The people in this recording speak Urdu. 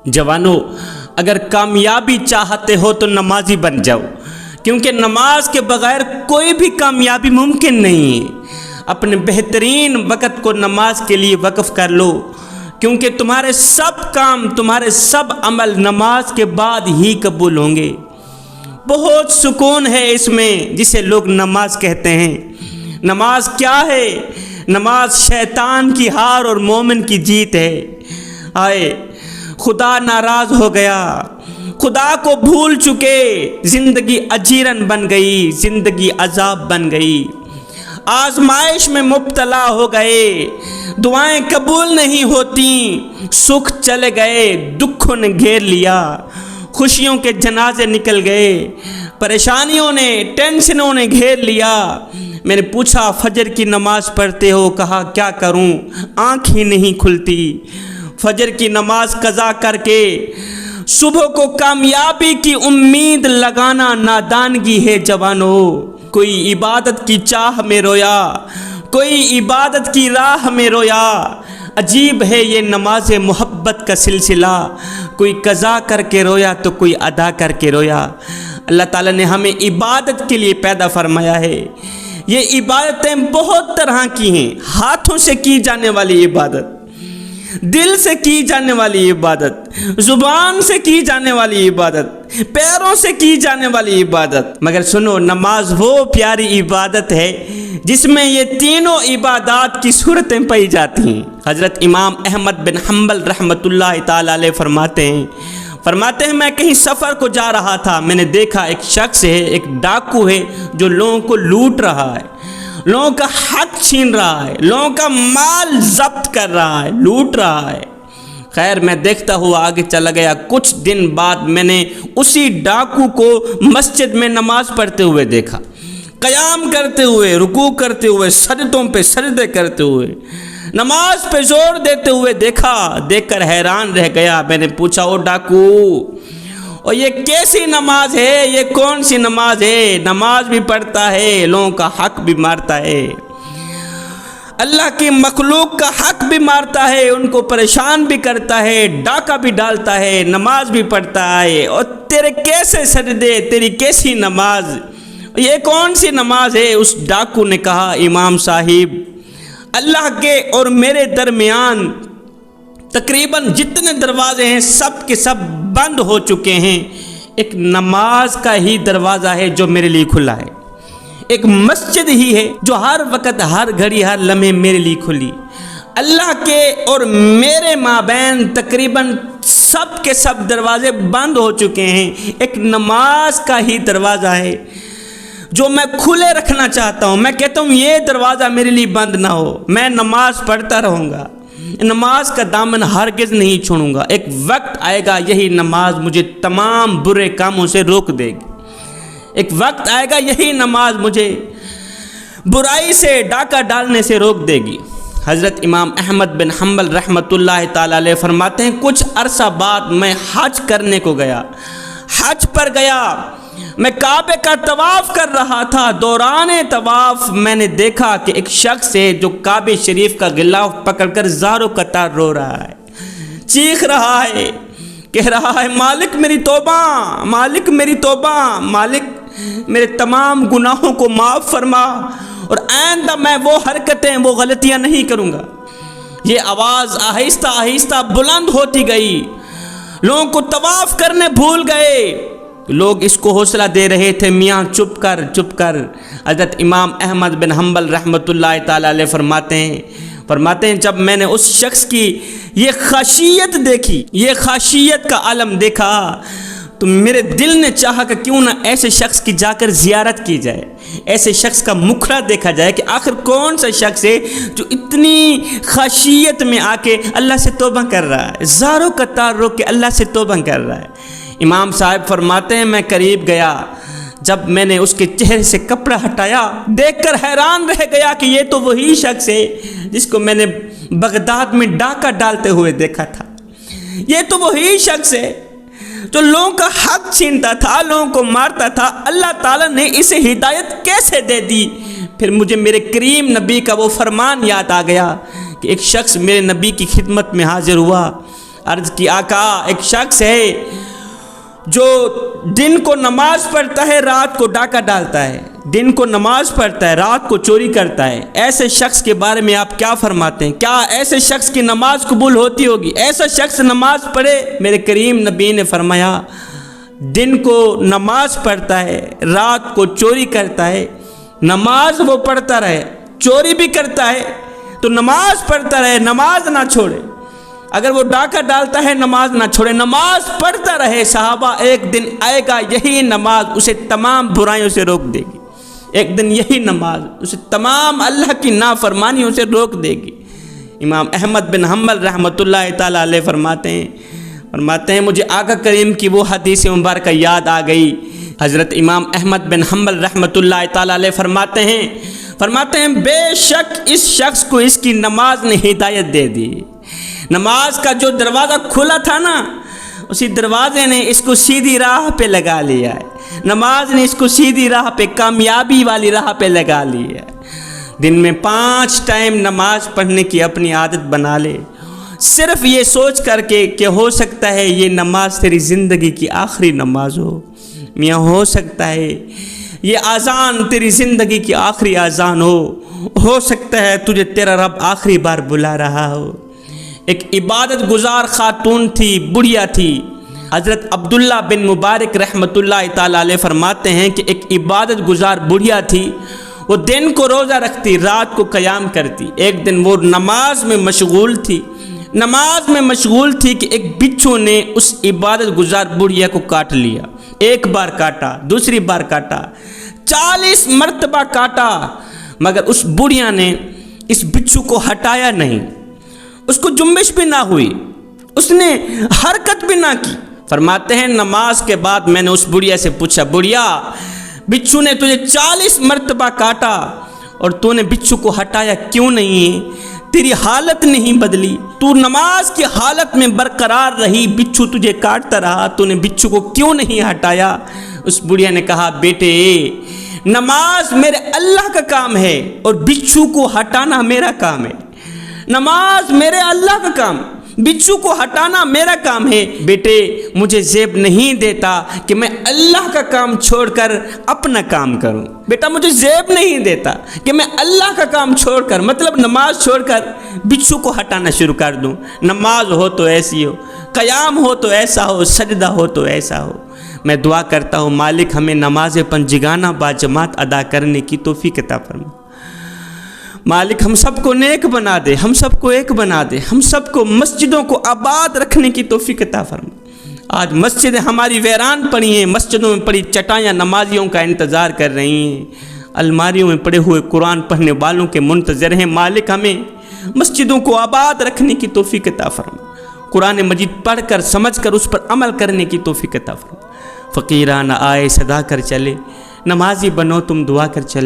جوانوں، اگر کامیابی چاہتے ہو تو نمازی بن جاؤ، کیونکہ نماز کے بغیر کوئی بھی کامیابی ممکن نہیں ہے۔ اپنے بہترین وقت کو نماز کے لیے وقف کر لو، کیونکہ تمہارے سب کام، تمہارے سب عمل نماز کے بعد ہی قبول ہوں گے۔ بہت سکون ہے اس میں جسے لوگ نماز کہتے ہیں۔ نماز کیا ہے؟ نماز شیطان کی ہار اور مومن کی جیت ہے۔ آئے خدا ناراض ہو گیا، خدا کو بھول چکے، زندگی اجیرن بن گئی، زندگی عذاب بن گئی، آزمائش میں مبتلا ہو گئے، دعائیں قبول نہیں ہوتی، سکھ چلے گئے، دکھوں نے گھیر لیا، خوشیوں کے جنازے نکل گئے، پریشانیوں نے، ٹینشنوں نے گھیر لیا۔ میں نے پوچھا فجر کی نماز پڑھتے ہو؟ کہا کیا کروں، آنکھ ہی نہیں کھلتی۔ فجر کی نماز قضا کر کے صبح کو کامیابی کی امید لگانا نادانگی ہے جوانوں۔ کوئی عبادت کی چاہ میں رویا، کوئی عبادت کی راہ میں رویا۔ عجیب ہے یہ نماز محبت کا سلسلہ، کوئی قضا کر کے رویا تو کوئی ادا کر کے رویا۔ اللہ تعالیٰ نے ہمیں عبادت کے لیے پیدا فرمایا ہے۔ یہ عبادتیں بہت طرح کی ہیں، ہاتھوں سے کی جانے والی عبادت، دل سے کی جانے والی عبادت، زبان سے کی جانے والی عبادت، پیروں سے کی جانے والی عبادت۔ مگر سنو، نماز وہ پیاری عبادت ہے جس میں یہ تینوں عبادات کی صورتیں پائی جاتی ہیں۔ حضرت امام احمد بن حنبل رحمۃ اللہ تعالیٰ علیہ فرماتے ہیں میں کہیں سفر کو جا رہا تھا، میں نے دیکھا ایک شخص ہے، ایک ڈاکو ہے جو لوگوں کو لوٹ رہا ہے، لوگوں کا حق چھین رہا ہے، لوگوں کا مال ضبط کر رہا ہے، لوٹ رہا ہے۔ خیر میں دیکھتا ہوا آگے چلا گیا۔ کچھ دن بعد میں نے اسی ڈاکو کو مسجد میں نماز پڑھتے ہوئے دیکھا، قیام کرتے ہوئے، رکوع کرتے ہوئے، سجدوں پہ سجدے کرتے ہوئے، نماز پہ زور دیتے ہوئے دیکھا۔ دیکھ کر حیران رہ گیا۔ میں نے پوچھا او ڈاکو، اور یہ کیسی نماز ہے، یہ کون سی نماز ہے؟ نماز بھی پڑھتا ہے، لوگوں کا حق بھی مارتا ہے، اللہ کی مخلوق کا حق بھی مارتا ہے، ان کو پریشان بھی کرتا ہے، ڈاکہ بھی ڈالتا ہے، نماز بھی پڑھتا ہے، اور تیرے کیسے سجدے، تیری کیسی نماز، یہ کون سی نماز ہے؟ اس ڈاکو نے کہا امام صاحب، اللہ کے اور میرے درمیان تقریباً جتنے دروازے ہیں سب کے سب بند ہو چکے ہیں، ایک نماز کا ہی دروازہ ہے جو میرے لیے کھلا ہے، ایک مسجد ہی ہے جو ہر وقت، ہر گھڑی، ہر لمحے میرے لیے کھلی۔ اللہ کے اور میرے مابین تقریباً سب کے سب دروازے بند ہو چکے ہیں، ایک نماز کا ہی دروازہ ہے جو میں کھلے رکھنا چاہتا ہوں۔ میں کہتا ہوں یہ دروازہ میرے لیے بند نہ ہو، میں نماز پڑھتا رہوں گا، نماز کا دامن ہرگز نہیں چھوڑوں گا۔ ایک وقت آئے گا یہی نماز مجھے تمام برے کاموں سے روک دے گی، ایک وقت آئے گا یہی نماز مجھے برائی سے، ڈاکہ ڈالنے سے روک دے گی۔ حضرت امام احمد بن حنبل رحمۃ اللہ تعالیٰ علیہ فرماتے ہیں کچھ عرصہ بعد میں حج کرنے کو گیا، حج پر گیا، میں کعبے کا طواف کر رہا تھا۔ دوران طواف میں نے دیکھا کہ ایک شخص ہے جو کعبے شریف کا غلاف پکڑ کر زاروں قطار رو رہا ہے، چیخ رہا ہے، کہہ رہا ہے مالک میری توبہ، مالک میری توبہ، مالک میرے تمام گناہوں کو معاف فرما، اور آئندہ میں وہ حرکتیں، وہ غلطیاں نہیں کروں گا۔ یہ آواز آہستہ آہستہ بلند ہوتی گئی، لوگوں کو طواف کرنے بھول گئے، لوگ اس کو حوصلہ دے رہے تھے میاں چپ کر چپ کر۔ حضرت امام احمد بن حنبل رحمۃ اللہ تعالیٰ علیہ فرماتے ہیں جب میں نے اس شخص کی یہ خاشیت دیکھی، یہ خاشیت کا عالم دیکھا، تو میرے دل نے چاہا کہ کیوں نہ ایسے شخص کی جا کر زیارت کی جائے، ایسے شخص کا مکھڑا دیکھا جائے کہ آخر کون سا شخص ہے جو اتنی خاشیت میں آ کے اللہ سے توبہ کر رہا ہے، زاروں قطار رو کے اللہ سے توبہ کر رہا ہے۔ امام صاحب فرماتے ہیں میں قریب گیا، جب میں نے اس کے چہرے سے کپڑا ہٹایا، دیکھ کر حیران رہ گیا کہ یہ تو وہی شخص ہے جس کو میں نے بغداد میں ڈاکہ ڈالتے ہوئے دیکھا تھا، یہ تو وہی شخص ہے جو لوگوں کا حق چھینتا تھا، لوگوں کو مارتا تھا۔ اللہ تعالیٰ نے اسے ہدایت کیسے دے دی؟ پھر مجھے میرے کریم نبی کا وہ فرمان یاد آ گیا کہ ایک شخص میرے نبی کی خدمت میں حاضر ہوا، عرض کی آقا ایک شخص ہے جو دن کو نماز پڑھتا ہے رات کو ڈاکہ ڈالتا ہے، دن کو نماز پڑھتا ہے رات کو چوری کرتا ہے، ایسے شخص کے بارے میں آپ کیا فرماتے ہیں؟ کیا ایسے شخص کی نماز قبول ہوتی ہوگی؟ ایسا شخص نماز پڑھے؟ میرے کریم نبی نے فرمایا دن کو نماز پڑھتا ہے رات کو چوری کرتا ہے، نماز وہ پڑھتا رہے، چوری بھی کرتا ہے تو نماز پڑھتا رہے، نماز نہ چھوڑے۔ اگر وہ ڈاکہ ڈالتا ہے نماز نہ چھوڑے، نماز پڑھتا رہے۔ صحابہ ایک دن آئے گا یہی نماز اسے تمام برائیوں سے روک دے گی، ایک دن یہی نماز اسے تمام اللہ کی نافرمانیوں سے روک دے گی۔ امام احمد بن حنبل رحمۃ اللہ تعالیٰ علیہ فرماتے ہیں مجھے آقا کریم کی وہ حدیث مبارکہ یاد آ گئی۔ حضرت امام احمد بن حنبل رحمۃ اللہ تعالیٰ علیہ فرماتے ہیں بے شک اس شخص کو اس کی نماز نے ہدایت دے دی۔ نماز کا جو دروازہ کھلا تھا نا، اسی دروازے نے اس کو سیدھی راہ پہ لگا لیا ہے، نماز نے اس کو سیدھی راہ پہ، کامیابی والی راہ پہ لگا لیا ہے۔ دن میں 5 ٹائم نماز پڑھنے کی اپنی عادت بنا لے، صرف یہ سوچ کر کے کہ ہو سکتا ہے یہ نماز تیری زندگی کی آخری نماز ہو، میاں ہو سکتا ہے یہ اذان تیری زندگی کی آخری اذان ہو سکتا ہے تجھے تیرا رب آخری بار بلا رہا ہو۔ ایک عبادت گزار خاتون تھی، بڑھیا تھی، حضرت عبداللہ بن مبارک رحمۃ اللہ تعالیٰ علیہ فرماتے ہیں کہ ایک عبادت گزار بڑھیا تھی، وہ دن کو روزہ رکھتی رات کو قیام کرتی۔ ایک دن وہ نماز میں مشغول تھی کہ ایک بچھو نے اس عبادت گزار بڑھیا کو کاٹ لیا۔ ایک بار کاٹا، دوسری بار کاٹا، 40 مرتبہ کاٹا، مگر اس بڑھیا نے اس بچھو کو ہٹایا نہیں، اس کو جنبش بھی نہ ہوئی، اس نے حرکت بھی نہ کی۔ فرماتے ہیں نماز کے بعد میں نے اس بڑھیا سے پوچھا، بڑھیا بچھو نے تجھے 40 مرتبہ کاٹا اور تو نے بچھو کو ہٹایا کیوں نہیں؟ تیری حالت نہیں بدلی، تو نماز کی حالت میں برقرار رہی، بچھو تجھے کاٹتا رہا، تو نے بچھو کو کیوں نہیں ہٹایا؟ اس بڑھیا نے کہا بیٹے نماز میرے اللہ کا کام ہے اور بچھو کو ہٹانا میرا کام ہے۔ نماز میرے اللہ کا کام، بچھو کو ہٹانا میرا کام ہے۔ بیٹے مجھے زیب نہیں دیتا کہ میں اللہ کا کام چھوڑ کر اپنا کام کروں، بیٹا مجھے زیب نہیں دیتا کہ میں اللہ کا کام چھوڑ کر، مطلب نماز چھوڑ کر بچھو کو ہٹانا شروع کر دوں۔ نماز ہو تو ایسی ہو، قیام ہو تو ایسا ہو، سجدہ ہو تو ایسا ہو۔ میں دعا کرتا ہوں مالک ہمیں نماز پنجگانہ باجماعت ادا کرنے کی توفیق عطا فرما۔ مالک ہم سب کو نیک بنا دے، ہم سب کو ایک بنا دے، ہم سب کو مسجدوں کو آباد رکھنے کی توفیق عطا فرما۔ آج مسجدیں ہماری ویران پڑی ہیں، مسجدوں میں پڑی چٹائیاں نمازیوں کا انتظار کر رہی ہیں، الماریوں میں پڑے ہوئے قرآن پڑھنے والوں کے منتظر ہیں۔ مالک ہمیں مسجدوں کو آباد رکھنے کی توفیق عطا فرما، قرآن مجید پڑھ کر سمجھ کر اس پر عمل کرنے کی توفیق عطا فرما۔ فقیرانہ آئے صدا کر چلے، نمازی بنو تم دعا کر چلے۔